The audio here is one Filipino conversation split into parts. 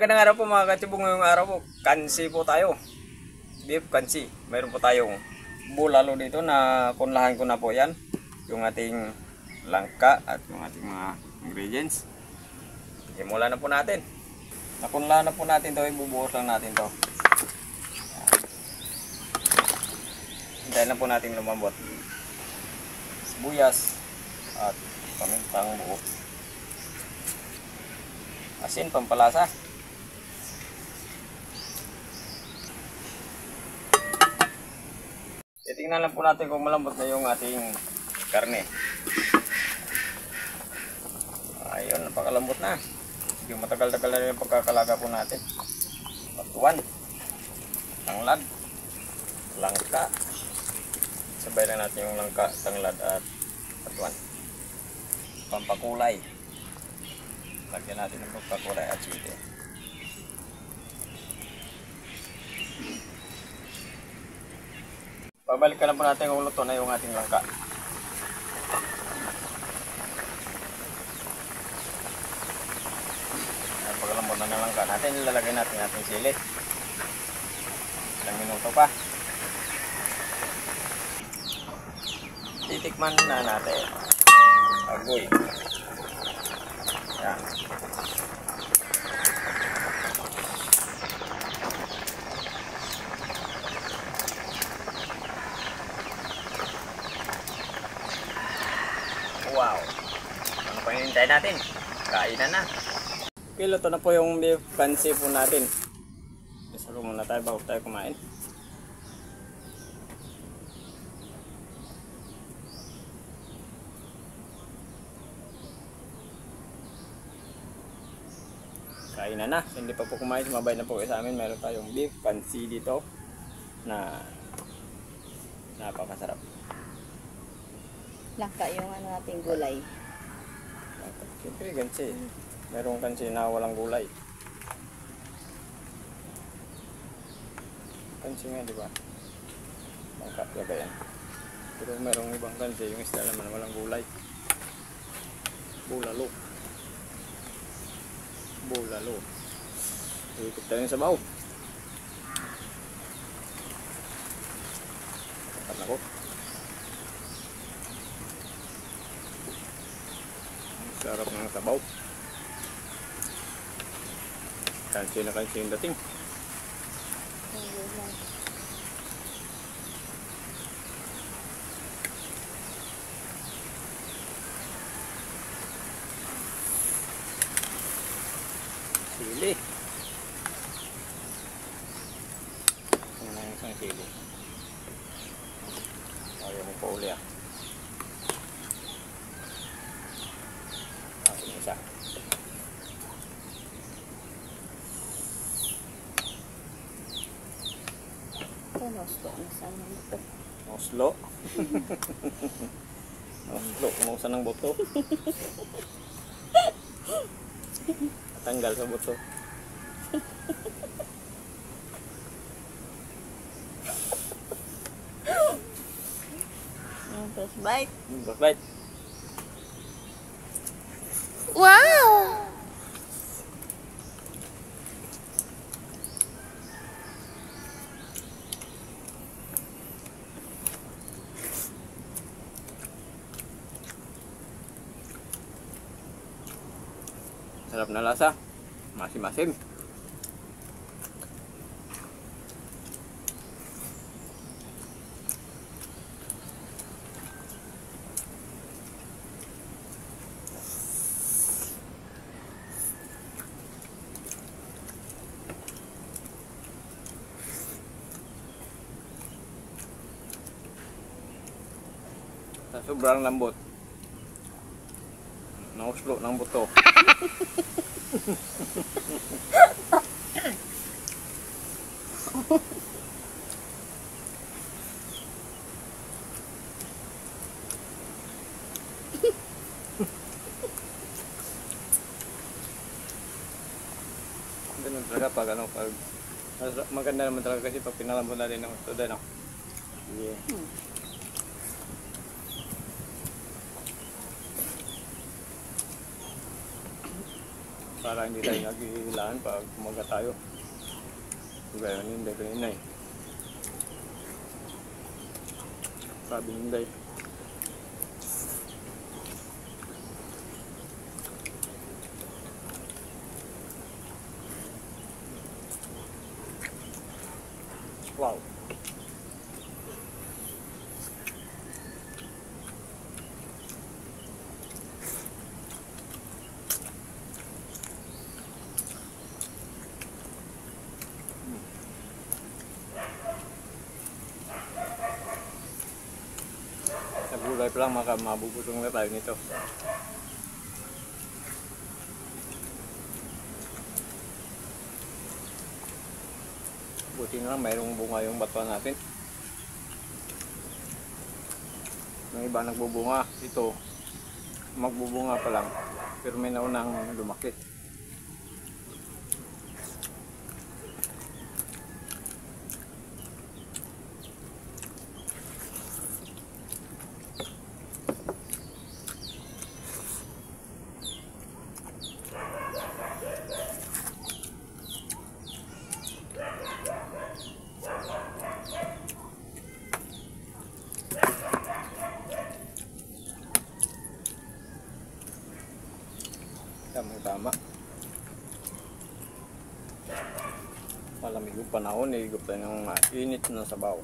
Magandang araw po mga katsibong. Ngayong araw po, kansi po tayo. Beef kansi. Mayroon po tayong bulalo dito na kunlahan ko na po yan. Yung ating langka at yung ating mga ingredients. Simulan na po natin. Nakunlahan na po natin to. Ibubuhos lang natin to. Hintayin na po natin lumambot. Sibuyas at pamintang buo. Asin, pampalasa. Titingnan lang po natin kung malambot na yung ating karne. Ayun, napakalambot na. Yung matagal-tagal na rin yung pagkakalaga po natin. Patuan, tanglad, langka. Sabay lang natin yung langka, tanglad at patuan. Pampakulay. Lagyan natin ng pampakulay at sili. Babalikan na po natin kung luto na yung ating langka. Pagkalambot na ng langka natin, ilalagay natin ating sili. Ilang minuto pa. Titikman na natin. Agoy. Yan. Wow. Ano pa hinihintay natin? Kainan na. Okay, luto na po yung beef kansi po natin. Isalo muna tayo bago tayo kumain. Kainan na. Hindi pa po kumain, sumabay na po sa amin. Meron tayong beef kansi dito na napakasarap. Langka yung ano nating gulay. Siyempre kansi. Merong kansi na walang gulay. Kansi nga, di ba? Langka talaga yan. Pero merong ibang kansi, yung isda naman walang gulay. Bulalo. Bulalo. Ikot tayo sa baw. Tapan ako. Sarap ng sabaw. Kansi na kansi yung dating. Sili. Ano na yung isang sili? Ayaw mo pa uli ah. Isa. Oslo. Nasaan ang buto? Oslo? Oslo, kumusta ng buto? Tanggal sa buto. First bite. First bite. Wow! Sarap na lasa. Masim-masim. Sa sobrang lambot. Nauslo ng buto. Ganun talaga pag ano, pag maganda naman talaga kasi pag pinalambot natin ng gusto din, no? Yeah. para hindi tayo naghihilaan pag kumaga tayo. Gaya ni Inday kanina eh. Sabi ni Inday. Wow. Sa gulay pa lang mabubusong na tayo nito. Buti na lang mayroong bunga yung batuan natin. Yung iba nagbubunga, ito magbubunga pa lang pero may naunang lumaki. Tama. Malamig yung panahon, higop tayo ng init na sabaw.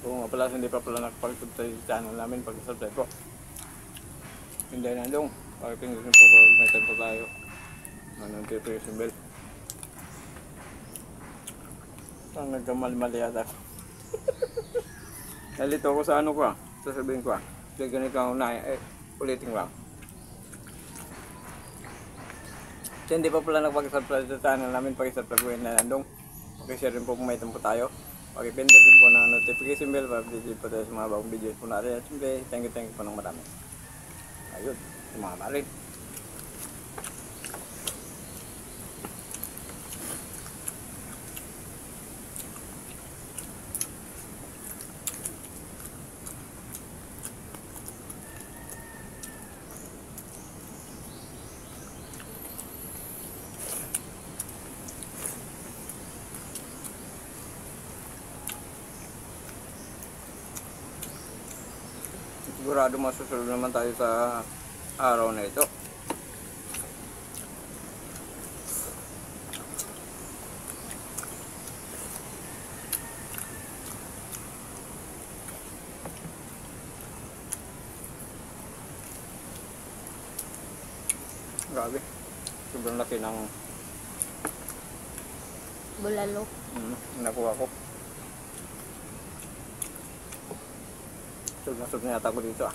Kung nga pala hindi pa pala nakapag-subscribe sa channel namin, pag-subscribe po. Hindi na dong, pakipindutin po pag may time po tayo. Notification bell. Ang nagkamali-mali yata. Nalito ako sa ano ko sasabihin ko Kaya ganito ang ulitin ko So, hindi pa pala nakapag-subscribe sa channel namin, pag-subscribe po yun na nandong. Pakishare rin po kung may time po tayo. Pakipindot rin po ng notification bell para update po tayo sa mga bagong videos po natin. At siyempre, thank you po ng marami. Ayun, sa mga marin. Sigurado masusunod naman tayo sa araw na ito. Grabe, sobrang laki ng Bulalo. nakuha ko. Nasog na yata ko dito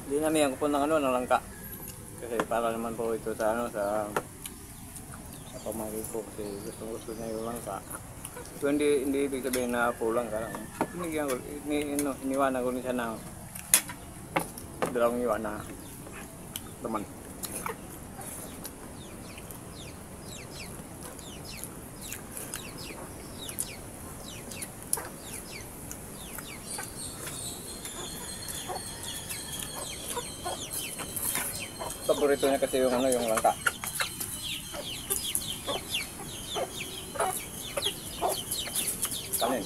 Hindi namin ko po ng langka. Kasi para naman po ito sa sa pamangkin ko kasi gusto niya yung langka. So hindi ibig sabihin na pulang ka lang. Iniwanan ko rin siya ng dalawang iwan na laman. Paborito niya kasi yung yung langka. Kanin.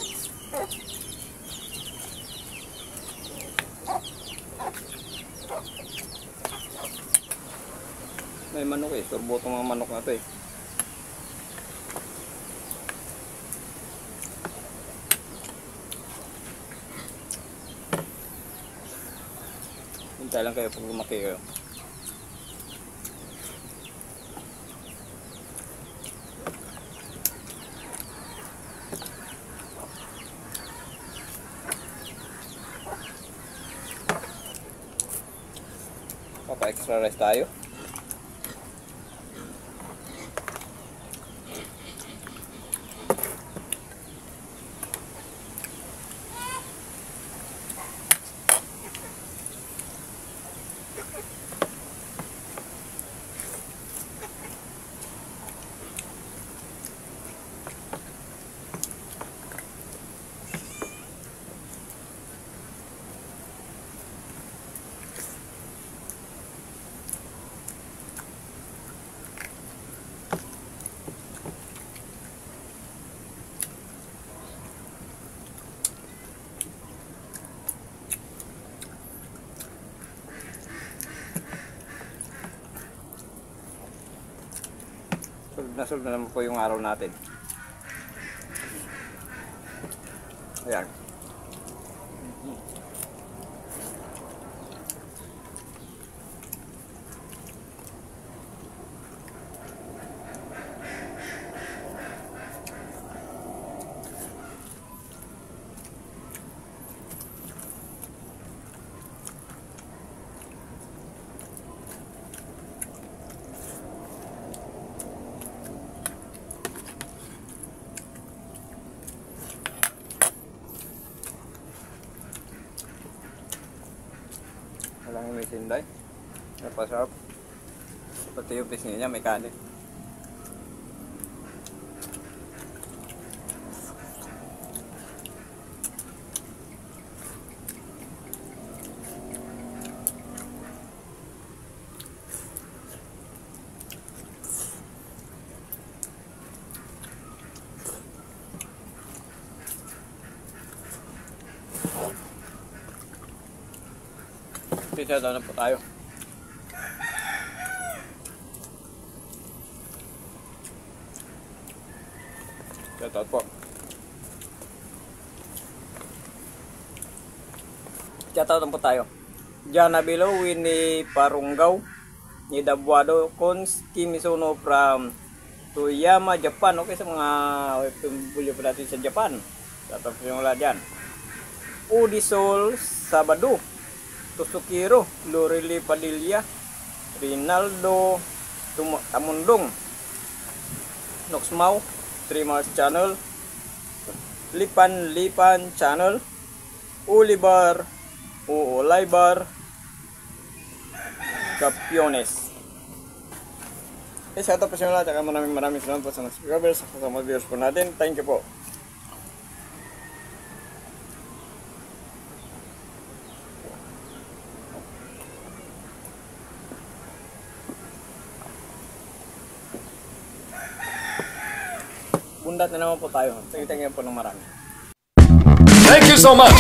May manok turbo itong mga manok na ito Kaya lang kayo pag lumaki kayo. Papa-extra rice tayo. Nasunod na naman po yung araw natin. Ayan. Walang may sinday. Napasarap. Pati yung pisngi niya may kanin. Pizza daw na po tayo. Shoutout po. Shoutout na po tayo. Jana Bilo, Winnie Parunggaw, Nidabuado, Kons Kimisono from Toyama, Japan. Okay, sa mga OFW po natin sa Japan. Shoutout po yung lahat dyan. Udisol Sabado, Tusukiro, Loreli Padilla, Rinaldo Tamundong, Noxmau, Streamers Channel, Lipan Channel, Olibar, Uolibar, Capiones. Sa ito po siya lahat, maraming salamat po sa mga subscribers, sa mga viewers po natin. Thank you po. Bundat na naman po tayo. Thank you po ng marami. Thank you so much.